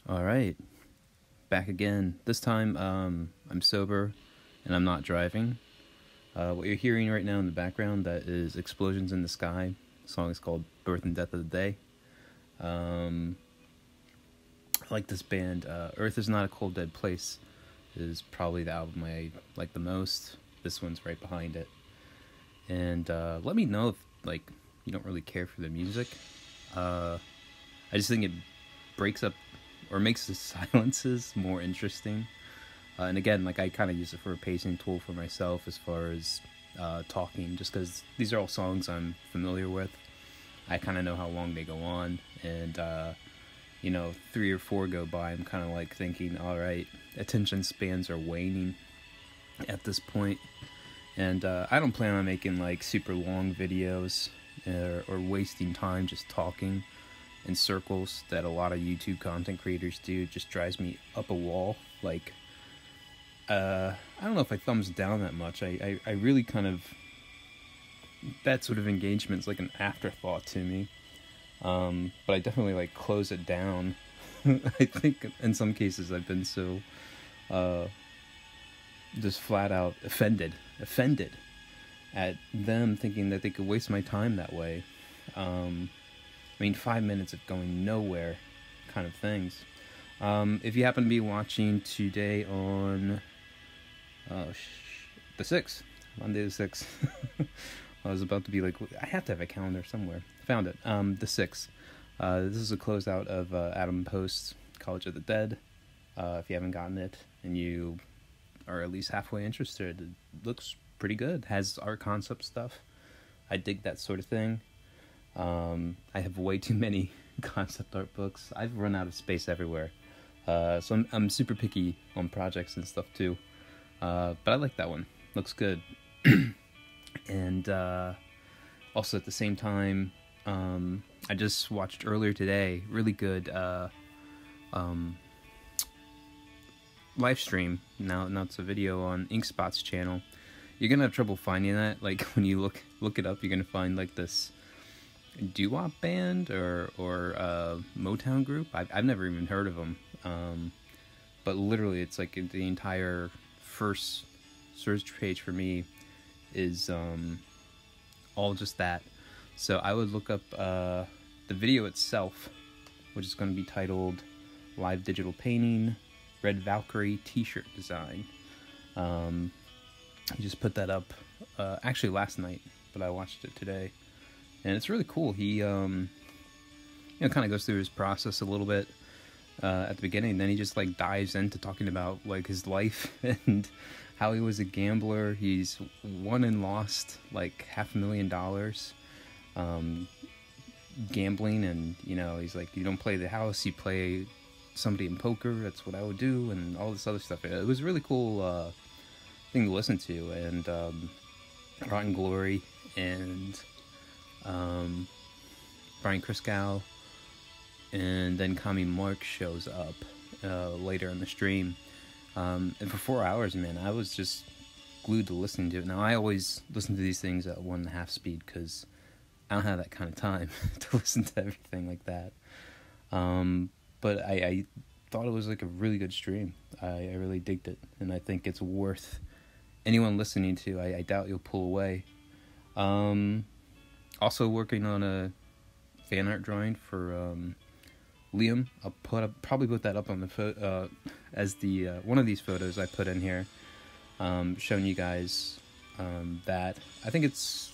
Alright, back again. This time, I'm sober and I'm not driving. What you're hearing right now in the background, that is Explosions in the Sky. The song is called Birth and Death of the Day. I like this band. Earth is Not a Cold Dead Place is probably the album I like the most. This one's right behind it. And let me know if, you don't really care for the music. I just think it breaks up or makes the silences more interesting. And again, I kind of use it for a pacing tool for myself as far as talking, just because these are all songs I'm familiar with. I kind of know how long they go on, and 3 or 4 go by, I'm kind of thinking, all right, attention spans are waning at this point. And I don't plan on making super long videos or wasting time just talking in circles that a lot of YouTube content creators do. It just drives me up a wall. I don't know if I thumbs down that much. I really kind of, that sort of engagement's like an afterthought to me. But I definitely close it down. I think in some cases I've been so just flat out offended at them thinking that they could waste my time that way. 5 minutes of going nowhere kind of things. If you happen to be watching today on the 6th, Monday the 6th, I was about to be I have to have a calendar somewhere. Found it. The 6th. This is a closeout of Addendum Post's College of the Dead. If you haven't gotten it and you are at least halfway interested, it looks pretty good. Has art concept stuff. I dig that sort of thing. I have way too many concept art books. I've run out of space everywhere. So I'm super picky on projects and stuff too. But I like that one. Looks good. And also at the same time, I just watched earlier today, really good Livestream. Now it's a video on Inkspot's channel. You're gonna have trouble finding that. When you look it up, you're gonna find this doo-wop band or Motown group. I've never even heard of them. But literally, it's the entire first search page for me is all just that. So I would look up the video itself, which is going to be titled Live Digital Painting Red Valkyrie T-shirt Design. He just put that up actually last night, but I watched it today, and it's really cool. He kind of goes through his process a little bit at the beginning, then he just dives into talking about his life and how he was a gambler. He's won and lost $500,000 gambling, and he's you don't play the house, you play somebody in poker. That's what I would do, and all this other stuff. It was a really cool thing to listen to. And Rotten Glory and Brian Christgau, and then Kami Mark shows up later in the stream. And for 4 hours, man, I was just glued to listening to it. Now, I always listen to these things at 1.5 speed because I don't have that kind of time to listen to everything like that. But I thought it was a really good stream. I really digged it, and I think it's worth anyone listening to. I doubt you'll pull away. Also working on a fan art drawing for Liam. I'll probably put that up on the as the one of these photos I put in here, showing you guys that. I think it's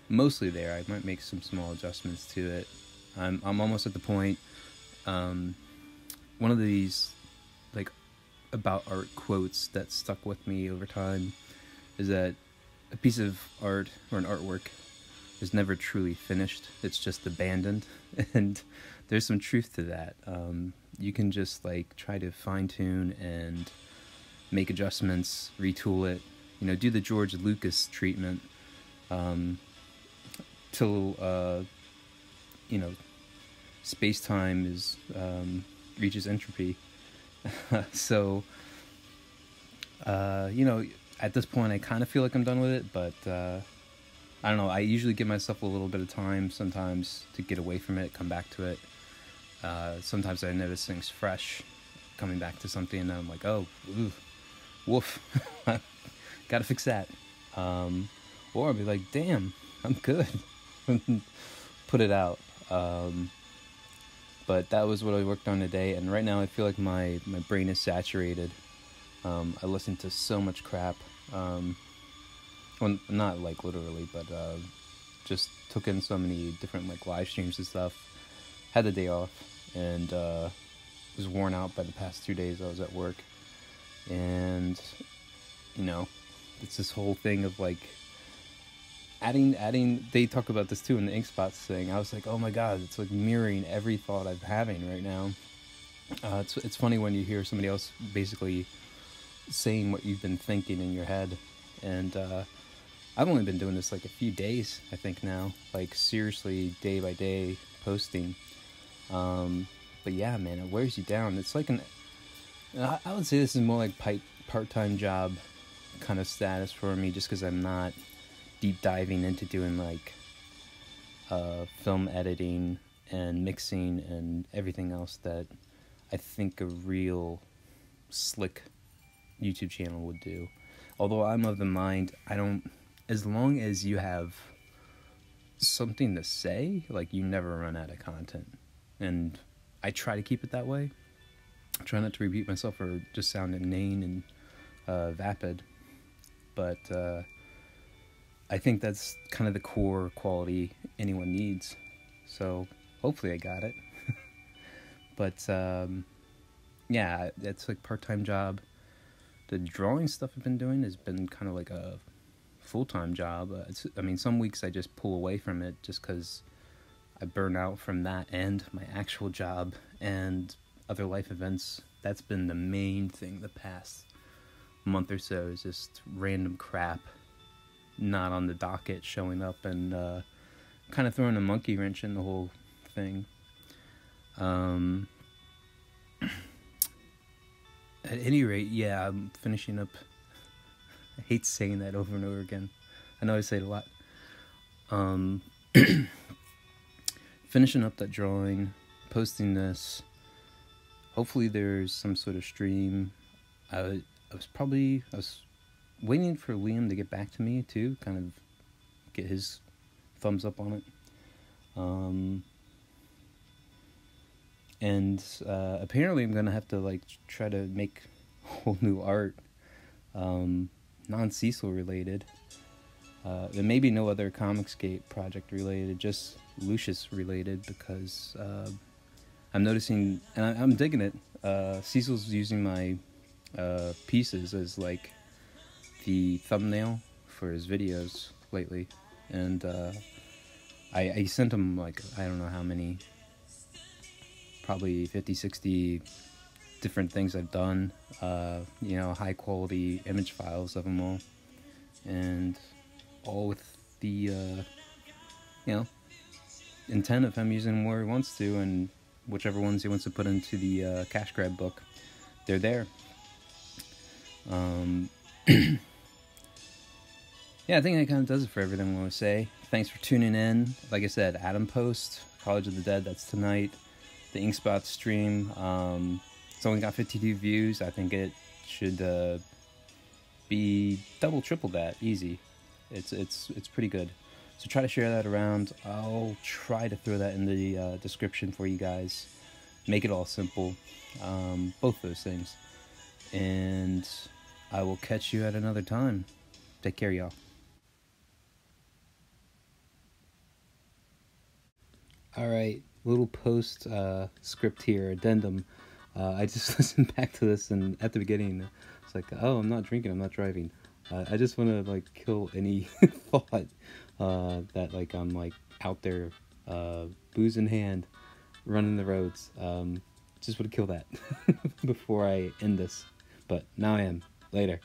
mostly there. I might make some small adjustments to it. I'm almost at the point. One of these about art quotes that stuck with me over time is that a piece of art or an artwork is never truly finished. It's just abandoned. And there's some truth to that. You can just try to fine tune and make adjustments, retool it, do the George Lucas treatment, till space-time is reaches entropy. So at this point I kind of feel like I'm done with it, but I don't know, I usually give myself a little bit of time sometimes to get away from it, come back to it. Sometimes I notice things fresh, coming back to something, and I'm like, oh, ooh, woof, gotta fix that. Or I'll be like, damn, I'm good. Put it out. But that was what I worked on today, and right now I feel like my brain is saturated. I listened to so much crap. Well, not like literally, but just took in so many different like live streams and stuff. Had the day off, and was worn out by the past 2 days I was at work. And you know, it's this whole thing of like adding. They talk about this too in the ink spots thing. I was like, oh my god, it's like mirroring every thought I'm having right now. It's funny when you hear somebody else basically saying what you've been thinking in your head. And I've only been doing this like a few days, I think now, like seriously day by day posting. But yeah, man, it wears you down. It's like I would say this is more like part-time job kind of status for me, just because I'm not deep diving into doing like film editing and mixing and everything else that I think a real slick YouTube channel would do. Although I'm of the mind, as long as you have something to say, like, you never run out of content. And I try to keep it that way. I try not to repeat myself or just sound inane and vapid. But I think that's kind of the core quality anyone needs. So hopefully I got it. But yeah, it's like part-time job. The drawing stuff I've been doing has been kind of like a full-time job. Some weeks I just pull away from it just because I burn out from that and my actual job and other life events. That's been the main thing the past month or so, is just random crap not on the docket showing up and kind of throwing a monkey wrench in the whole thing. At any rate, yeah, I'm finishing up. I hate saying that over and over again. I know I say it a lot. Finishing up that drawing, posting this. Hopefully there's some sort of stream. I was waiting for Liam to get back to me too, kind of get his thumbs up on it. And apparently I'm gonna have to like try to make whole new art, non-Cecil related. There may be no other Comicsgate project related, just Lucius related, because I'm noticing, and I'm digging it. Cecil's using my pieces as like the thumbnail for his videos lately, and I sent him like, I don't know how many, probably 50-60 different things I've done, high quality image files of them all, and all with the intent of him using them where he wants to, and whichever ones he wants to put into the cash grab book, they're there. Yeah, I think that kind of does it for everything I want to say. Thanks for tuning in. Like I said, Addendum Post, College of the Dead, that's tonight. The Inkspot stream, it's only got 52 views. I think it should be double, triple that, easy. It's pretty good. So try to share that around. I'll try to throw that in the description for you guys. Make it all simple. Both those things. And I will catch you at another time. Take care, y'all. Alright, little post script here, addendum. I just listened back to this, and at the beginning it's like, oh, I'm not drinking, I'm not driving. I just want to like kill any thought that like I'm like out there, booze in hand, running the roads. Just want to kill that before I end this. But now I am. Later.